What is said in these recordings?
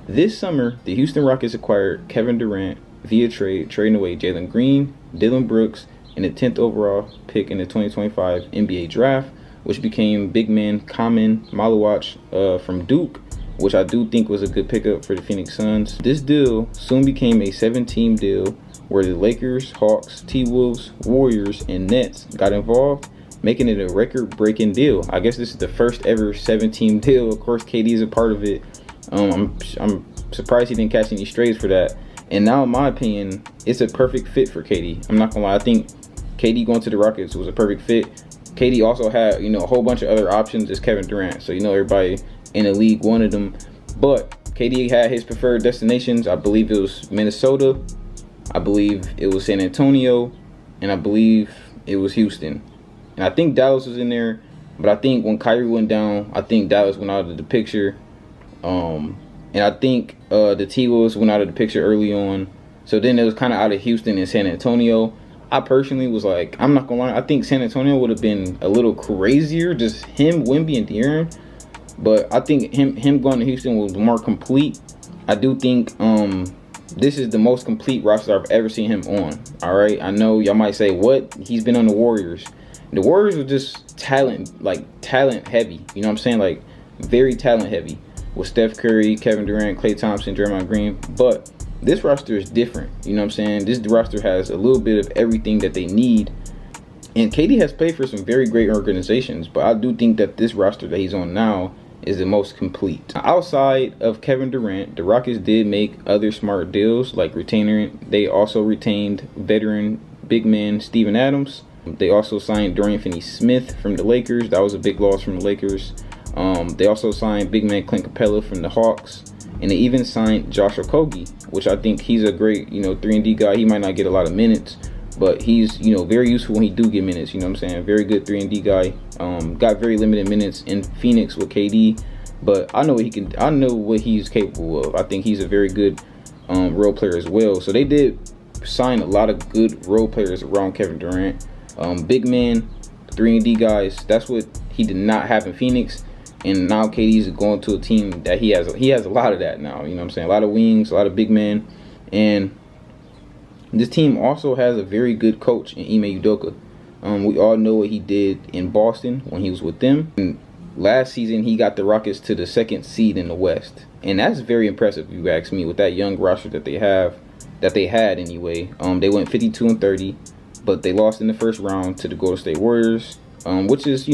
This summer, the Houston Rockets acquired Kevin Durant via trade, trading away Jalen Green, Dillon Brooks, and the 10th overall pick in the 2025 NBA draft, which became big man Kamen Maluach from Duke, which I do think was a good pickup for the Phoenix Suns. This deal soon became a 7-team deal where the Lakers, Hawks, T-Wolves, Warriors, and Nets got involved, making it a record-breaking deal. I guess this is the first ever 7-team deal. Of course, KD is a part of it. I'm surprised he didn't catch any strays for that. And now, in my opinion, it's a perfect fit for KD. I'm not gonna lie. I think KD going to the Rockets was a perfect fit. KD also had, a whole bunch of other options as Kevin Durant. So, everybody in the league wanted him. But KD had his preferred destinations. I believe it was Minnesota. I believe it was San Antonio. And I believe it was Houston. And I think Dallas was in there. But I think when Kyrie went down, I think Dallas went out of the picture. And I think the T-Wolves went out of the picture early on. So then it was kind of out of Houston and San Antonio. I personally was like, I'm not going to lie, I think San Antonio would have been a little crazier. Just him, Wemby, and De'Aaron. But I think him going to Houston was more complete. I do think this is the most complete roster I've ever seen him on. All right? I know y'all might say, what? He's been on the Warriors. The Warriors were just talent heavy. You know what I'm saying? Like, very talent heavy. With Steph Curry, Kevin Durant, Klay Thompson, Draymond Green. But this roster is different. You know what I'm saying? This roster has a little bit of everything that they need. And KD has played for some very great organizations. But I do think that this roster that he's on now is the most complete. Outside of Kevin Durant, the Rockets did make other smart deals like retaining. They also retained veteran big man Steven Adams. They also signed Dorian Finney-Smith from the Lakers. That was a big loss from the Lakers. They also signed big man Clint Capella from the Hawks. And they even signed Josh Okogie, which I think he's a great, 3-and-D guy. He might not get a lot of minutes, but he's, very useful when he do get minutes. You know what I'm saying? Very good 3-and-D guy. Got very limited minutes in Phoenix with KD, but I know what he can. I know what he's capable of. I think he's a very good role player as well. So they did sign a lot of good role players around Kevin Durant. Big man, 3-and-D guys. That's what he did not have in Phoenix. And now KD's going to a team that he has a lot of that now. You know what I'm saying? A lot of wings, a lot of big men. And this team also has a very good coach in Ime Udoka. We all know what he did in Boston when he was with them. And last season, he got the Rockets to the 2nd seed in the West. And that's very impressive, if you ask me, with that young roster that they had anyway. They went 52-30, but they lost in the first round to the Golden State Warriors, which is,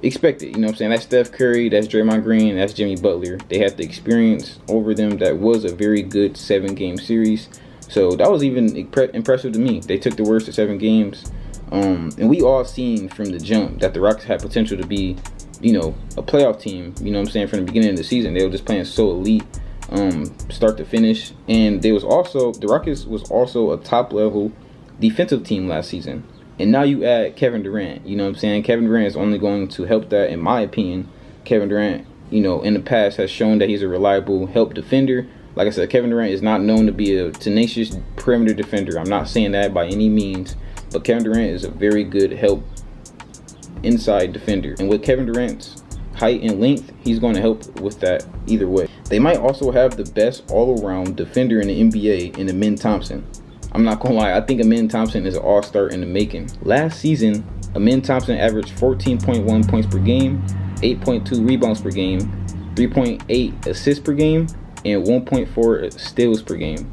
expected. You know what I'm saying? That's Steph Curry, that's Draymond Green, that's Jimmy Butler. They had the experience over them. That was a very good 7-game series. So that was even impressive to me. They took the Warriors to 7 games. And we all seen from the jump that the Rockets had potential to be, a playoff team. You know what I'm saying? From the beginning of the season, they were just playing so elite, start to finish. And the Rockets was also a top-level defensive team last season. And now you add Kevin Durant. You know what I'm saying? Kevin Durant is only going to help that, in my opinion. Kevin Durant, in the past has shown that he's a reliable help defender. Like I said, Kevin Durant is not known to be a tenacious perimeter defender. I'm not saying that by any means. But Kevin Durant is a very good help inside defender. And with Kevin Durant's height and length, he's going to help with that either way. They might also have the best all-around defender in the NBA in Amen Thompson. I'm not going to lie, I think Amen Thompson is an all-star in the making. Last season, Amen Thompson averaged 14.1 points per game, 8.2 rebounds per game, 3.8 assists per game, and 1.4 steals per game.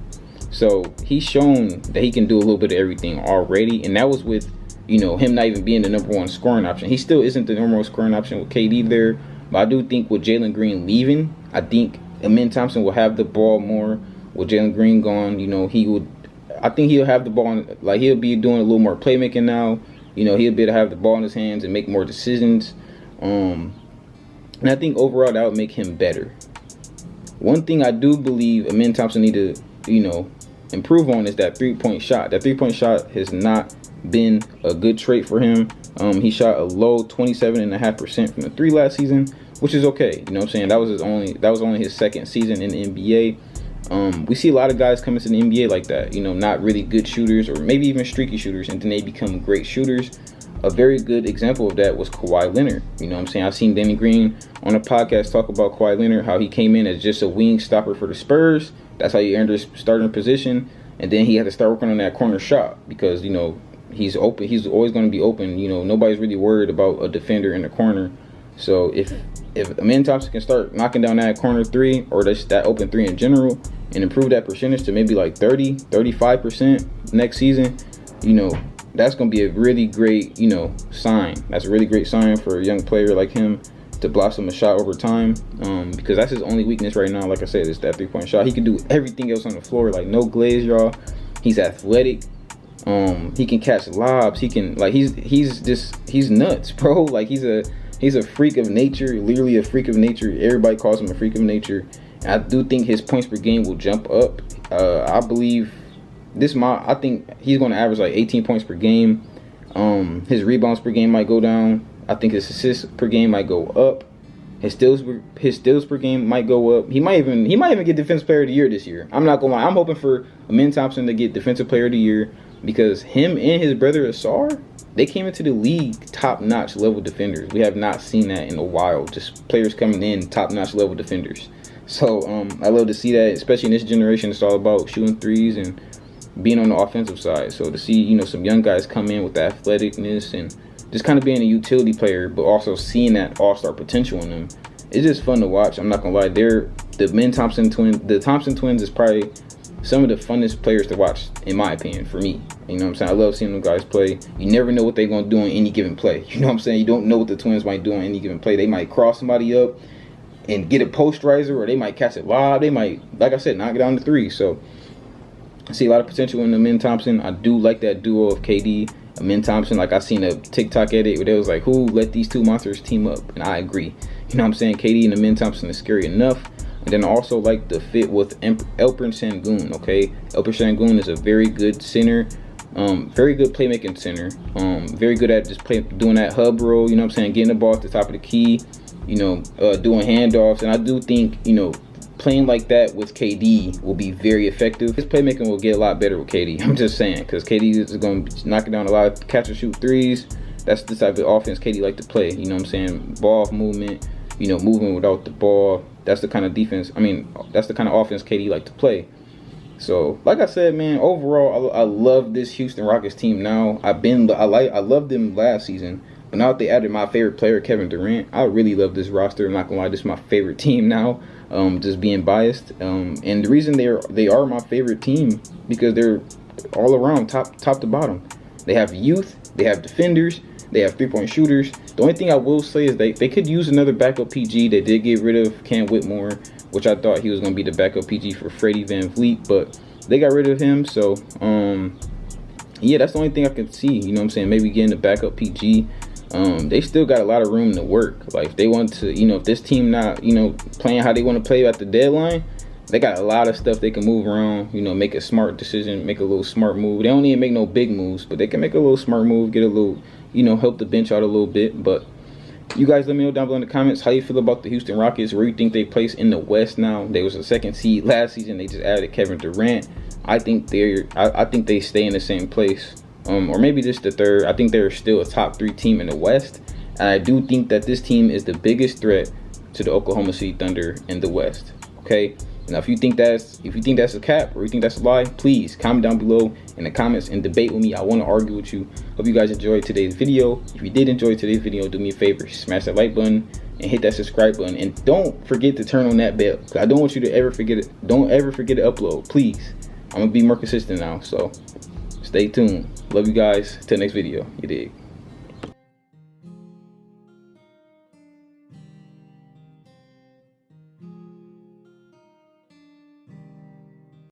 So he's shown that he can do a little bit of everything already, and that was with, him not even being the number 1 scoring option. He still isn't the number 1 scoring option with KD there, but I do think with Jalen Green leaving, I think Amen Thompson will have the ball more. With Jalen Green gone, I think he'll have the ball, he'll be doing a little more playmaking now. He'll be able to have the ball in his hands and make more decisions. And I think overall that would make him better. One thing I do believe Amen Thompson need to, improve on is that 3-point shot. That 3-point shot has not been a good trait for him. He shot a low 27.5% from the 3 last season, which is okay. You know what I'm saying? That was only his 2nd season in the NBA. We see a lot of guys come into the NBA like that, not really good shooters or maybe even streaky shooters, and then they become great shooters. a very good example of that was Kawhi Leonard. You know what I'm saying? I've seen Danny Green on a podcast talk about Kawhi Leonard, how he came in as just a wing stopper for the Spurs. That's how he earned his starting position. And then he had to start working on that corner shot because, you know, he's open. He's always going to be open. You know, nobody's really worried about a defender in the corner. So if Amen Thompson can start knocking down that corner three or that open three in general and improve that percentage to maybe like 35% next season, you know, that's going to be a really great, you know, sign. That's a really great sign for a young player like him to blossom a shot over time, because that's his only weakness right now. Like I said, is that 3-point shot. He can do everything else on the floor, like no glaze, y'all. He's athletic. He can catch lobs. He can, like, he's nuts, bro. Like he's a freak of nature, literally a freak of nature. Everybody calls him a freak of nature. And I do think his points per game will jump up. I believe I think he's going to average like 18 points per game. His rebounds per game might go down. I think his assists per game might go up. His steals per game might go up. He might even get Defensive Player of the Year this year. I'm not gonna lie. I'm hoping for Amen Thompson to get Defensive Player of the Year because him and his brother Asar, they came into the league top-notch level defenders. We have not seen that in a while. Just players coming in top-notch level defenders. So I love to see that, especially in this generation. It's all about shooting threes and being on the offensive side. So to see, you know, some young guys come in with the athleticness and just kind of being a utility player, but also seeing that all-star potential in them, it's just fun to watch. I'm not gonna lie. The Thompson twins is probably some of the funnest players to watch, in my opinion, for me. You know what I'm saying? I love seeing them guys play. You never know what they're gonna do on any given play. You know what I'm saying? You don't know what the twins might do on any given play. They might cross somebody up and get a posterizer, or they might catch it lob. They might, like I said, knock it down to three. So I see a lot of potential in Amen Thompson. I do like that duo of KD, Amen Thompson. Like I seen a TikTok edit where they was like, who let these two monsters team up? And I agree. You know what I'm saying? KD and Amen Thompson is scary enough. And then I also like the fit with Alperen Sengun, okay? Alperen Sengun is a very good center, very good playmaking center, very good at just doing that hub role, you know what I'm saying? Getting the ball at the top of the key, you know, doing handoffs. And I do think, you know, playing like that with KD will be very effective. His playmaking will get a lot better with KD. I'm just saying, because KD is going to be knocking down a lot of catch and shoot threes. That's the type of offense KD like to play. You know what I'm saying? Ball movement, you know, moving without the ball. That's the kind of defense. I mean, that's the kind of offense KD like to play. So, like I said, man, overall, I love this Houston Rockets team now. I loved them last season. But now that they added my favorite player, Kevin Durant, I really love this roster. I'm not gonna lie, this is my favorite team now. Just being biased. And the reason they are my favorite team because they're all around top to bottom. They have youth, they have defenders, they have 3-point shooters. The only thing I will say is they could use another backup PG. They did get rid of Cam Whitmore, which I thought he was gonna be the backup PG for Freddie VanVleet, but they got rid of him. So yeah, that's the only thing I can see. You know what I'm saying? Maybe getting a backup PG. They still got a lot of room to work. Like if they want to, you know, if this team not, you know, playing how they want to play at the deadline, they got a lot of stuff they can move around, you know, make a smart decision, make a little smart move. They don't even make no big moves, but they can make a little smart move, get a little, you know, help the bench out a little bit. But you guys let me know down below in the comments how you feel about the Houston Rockets, where you think they place in the West now. They was a 2nd seed last season. They just added Kevin Durant. I think they stay in the same place. Or maybe just the 3rd. I think they're still a top 3 team in the West. And I do think that this team is the biggest threat to the Oklahoma City Thunder in the West. Okay? Now, if you think that's a cap or you think that's a lie, please comment down below in the comments and debate with me. I want to argue with you. Hope you guys enjoyed today's video. If you did enjoy today's video, do me a favor, smash that like button and hit that subscribe button. And don't forget to turn on that bell. I don't want you to ever forget it. Don't ever forget to upload, please. I'm gonna be more consistent now, so stay tuned. Love you guys. Till next video. You dig?